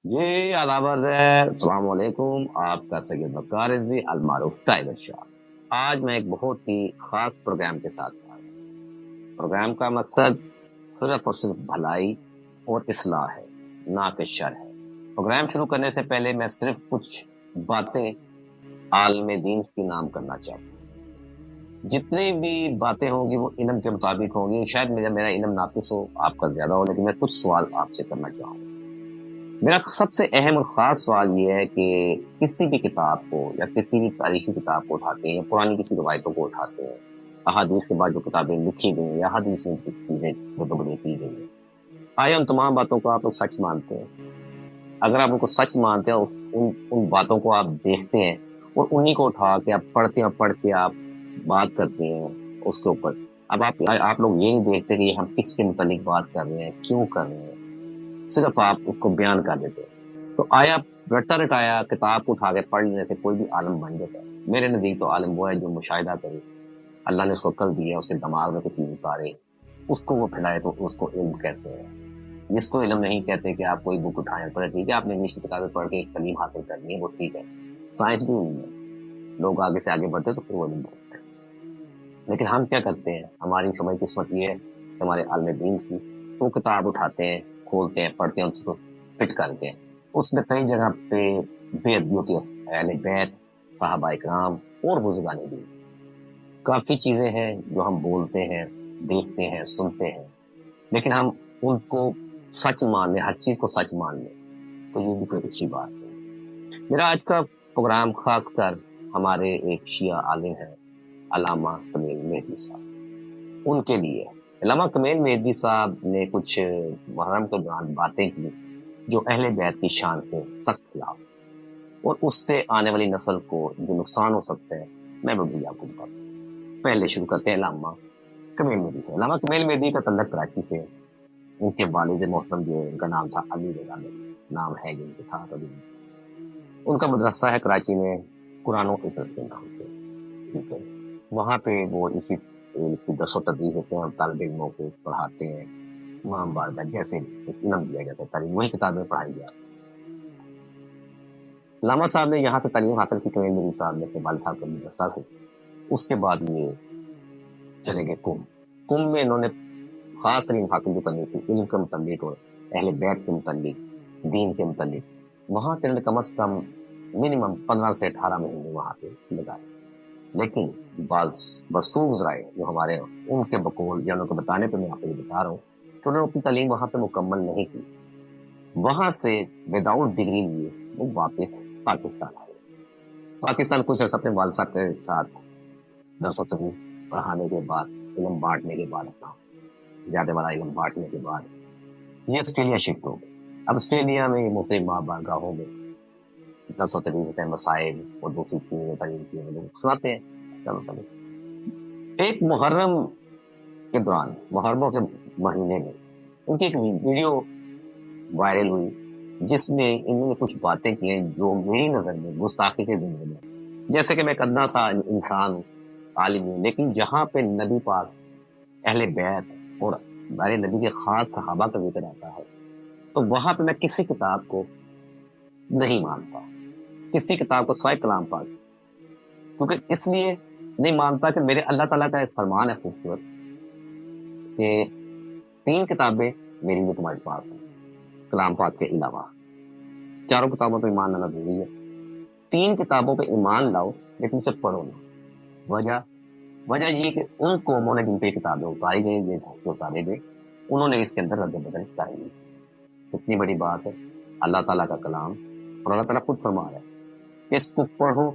جی آداب عرض ہے، السلام علیکم، آپ کا سید وقار رضوی المعروف ٹائگر شاہ۔ آج میں ایک بہت ہی خاص پروگرام کے ساتھ آیا ہوں۔ پروگرام کا مقصد صرف اور صرف بھلائی اور اصلاح ہے، نہ کہ شر ہے۔ پروگرام شروع کرنے سے پہلے میں صرف کچھ باتیں عالم دین کی نام کرنا چاہتا ہوں۔ جتنی بھی باتیں ہوں گی وہ علم کے مطابق ہوں گی۔ شاید میرا علم ناقص ہو، آپ کا زیادہ ہو، لیکن میں کچھ سوال آپ سے کرنا چاہوں گا۔ میرا سب سے اہم اور خاص سوال یہ ہے کہ کسی بھی کتاب کو یا کسی بھی تاریخی کتاب کو اٹھاتے ہیں یا پرانی کسی روایتوں کو اٹھاتے ہیں، احادیث کے بعد جو کتابیں لکھی گئی ہیں یا حدیث میں کچھ چیزیں بدبنی کی گئی ہیں، آیا ان تمام باتوں کو آپ لوگ سچ مانتے ہیں؟ اگر آپ ان کو سچ مانتے ہیں، ان باتوں کو آپ دیکھتے ہیں اور انہی کو اٹھا کے آپ پڑھتے ہیں اور پڑھ کے آپ بات کرتے ہیں اس کے اوپر، اب آپ لوگ یہ نہیں دیکھتے کہ ہم کس کے متعلق بات کر رہے ہیں، کیوں کر رہے ہیں، صرف آپ اس کو بیان کر دیتے ہیں۔ تو آیا رٹا رٹایا کتاب کو اٹھا کے پڑھ لینے سے کوئی بھی عالم بن جاتا ہے؟ میرے نزدیک تو عالم وہ ہے جو مشاہدہ کرے، اللہ نے اس کو عقل دی ہے، اس کے دماغ میں کچھ چیز اتارے، اس کو وہ پھیلائے، تو اس کو علم کہتے ہیں۔ جس کو علم نہیں کہتے کہ آپ کوئی بک اٹھائیں پڑھیں، ٹھیک ہے، آپ نے انگلش کی کتابیں پڑھ کے ایک تعلیم حاصل کرنی ہے، وہ ٹھیک ہے، سائنس بھی نہیں ہے، لوگ آگے سے آگے بڑھتے تو پھر وہ علم بڑھتے ہیں۔ لیکن ہم کیا کرتے ہیں، ہماری شمعی قسمت یہ ہے کہ ہمارے عالم دین کی وہ کتاب اٹھاتے ہیں، کھولتے ہیں، پڑھتے ہیں، اس کو فٹ کرتے ہیں، اس میں کئی جگہ پہ بے ادبیوں اہل بیت، صحابہ اکرام اور بزرگان دین، کافی چیزیں ہیں جو ہم بولتے ہیں، دیکھتے ہیں، سنتے ہیں، لیکن ہم ان کو سچ مان لیں، ہر چیز کو سچ مان لیں، تو یہ بھی کوئی اچھی بات نہیں۔ میرا آج کا پروگرام خاص کر ہمارے ایک شیعہ عالم ہیں، علامہ کمیل مہدی صاحب، ان کے لیے۔ علامہ کمیل مہدی صاحب نے کچھ محرم کے دوران باتیں کی جو اہل بیت کی شان کے سخت خلاف، اور اس سے آنے والی نسل کو جو نقصان ہو سکتا ہے، میں بھی آپ کو بتاتا ہوں۔ پہلے شروع کرتے ہیں علامہ کمیل مہدی سے۔ علامہ کمیل مہدی کا تعلق کراچی سے، ان کے والد محترم جو ان کا نام تھا علی رضا، نام ہے جن کے تھا کبھی، ان کا مدرسہ ہے کراچی میں، قرآن و فکر کے نام پہ، ٹھیک ہے، وہاں پہ وہ اسی کی درس و تدریس دیتے ہیں، طالب علموں کو پڑھاتے ہیں، امام باردہ جیسے علم دیا جاتا ہے، تعلیم وہی کتابیں پڑھائی جاتی ہیں۔ علامہ صاحب نے یہاں سے تعلیم حاصل کی، کمیل مہدی صاحب نے اپنے والد صاحب کے مدرسہ سے۔ اس کے بعد یہ چلے گئے کم میں انہوں نے خاص علم حاصل جو کرنی تھی، علم کے متعلق اور اہل بیت کے متعلق، دین کے متعلق، وہاں سے انہوں نے کم از کم منیمم 15 سے 18 مہینے وہاں پہ لگائے، لیکن بسوخ ذرائع جو ہمارے ان کے بقول یا ان کو بتانے پہ میں آپ کو یہ بتا رہا ہوں کہ انہوں نے اپنی تعلیم وہاں پہ مکمل نہیں کی، وہاں سے وداؤٹ ڈگری لیے وہ واپس پاکستان آئے۔ پاکستان کچھ عرصہ اپنے والد صاحب کے ساتھ درس و تدریس پڑھانے کے بعد، علم بانٹنے کے بعد، اپنا زیادہ والا علم بانٹنے کے بعد یہ آسٹریلیا شفٹ ہو گئے۔ اب آسٹریلیا میں مختلف ماں بارگاہوں میں درس و تدریس ہوتے ہیں، مسائل اور دوسری چیزیں تعلیم کی لوگ سناتے ہیں۔ ایک محرم کے دوران، محرموں کے مہینے میں، ان کی ایک ویڈیو وائرل ہوئی جس میں انہوں نے کچھ باتیں کی ہیں جو میری نظر میں گستاخی کے ذمہ میں، جیسے کہ میں ایک ادنا سا انسان ہوں، عالم ہوں، لیکن جہاں پہ نبی پاک، اہل بیت اور ہمارے نبی کے خاص صحابہ کا ذکر آتا ہے، تو وہاں پہ میں کسی کتاب کو نہیں مانتا، کسی کتاب کو سوائے کلام پاک، کیونکہ اس لیے نہیں مانتا کہ میرے اللہ تعالیٰ کا ایک فرمان ہے خوبصورت کہ 3 کتابیں میری بھی تمہارے پاس ہیں کلام پاک کے علاوہ، چاروں کتابوں پہ ایمان لانا ضروری ہے، 3 کتابوں پہ ایمان لاؤ لیکن اسے پڑھو نا۔ وجہ یہ کہ ان قوموں نے جن پہ کتابیں اتاری گئی، جیسے اتارے گئے، انہوں نے اس کے اندر رد بدل کر لی۔ اتنی بڑی بات ہے، اللہ تعالیٰ کا کلام، اور اللہ تعالیٰ خود فرما رہا ہے کہ اس کو پڑھو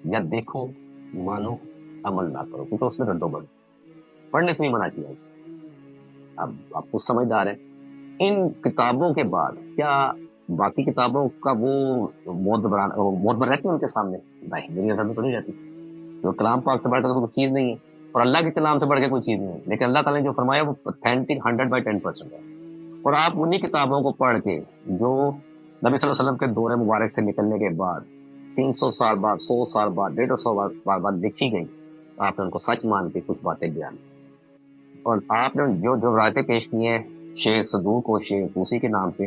یا دیکھو، مانو، عمل نہ کرو، کیونکہ اس میں رد و بدل، پڑھنے سے بھی منع کیا ہے۔ اب آپ کو سمجھدار ہے، ان کتابوں کے بعد کیا باقی کتابوں کا وہ معتبر رہتی ہے ان کے سامنے؟ نہیں، میری نظر میں تو نہیں رہتی، جو کلام پاک سے بڑھ کر کوئی چیز نہیں ہے، اور اللہ کے کلام سے بڑھ کے کوئی چیز نہیں ہے، لیکن اللہ تعالیٰ نے جو فرمایا وہ اتھینٹک 100/10% ہے۔ اور آپ انہی کتابوں کو پڑھ کے جو نبی صلی اللہ علیہ وسلم کے دور مبارک سے نکلنے کے بعد 300 سال بعد، 100 سال بعد، 150 سال بعد لکھی گئی، آپ نے ان کو سچ مان کے کچھ باتیں بیان، اور آپ نے جو رائتیں پیش کی ہیں شیخ صدوق اور شیخ توسی کے نام سے،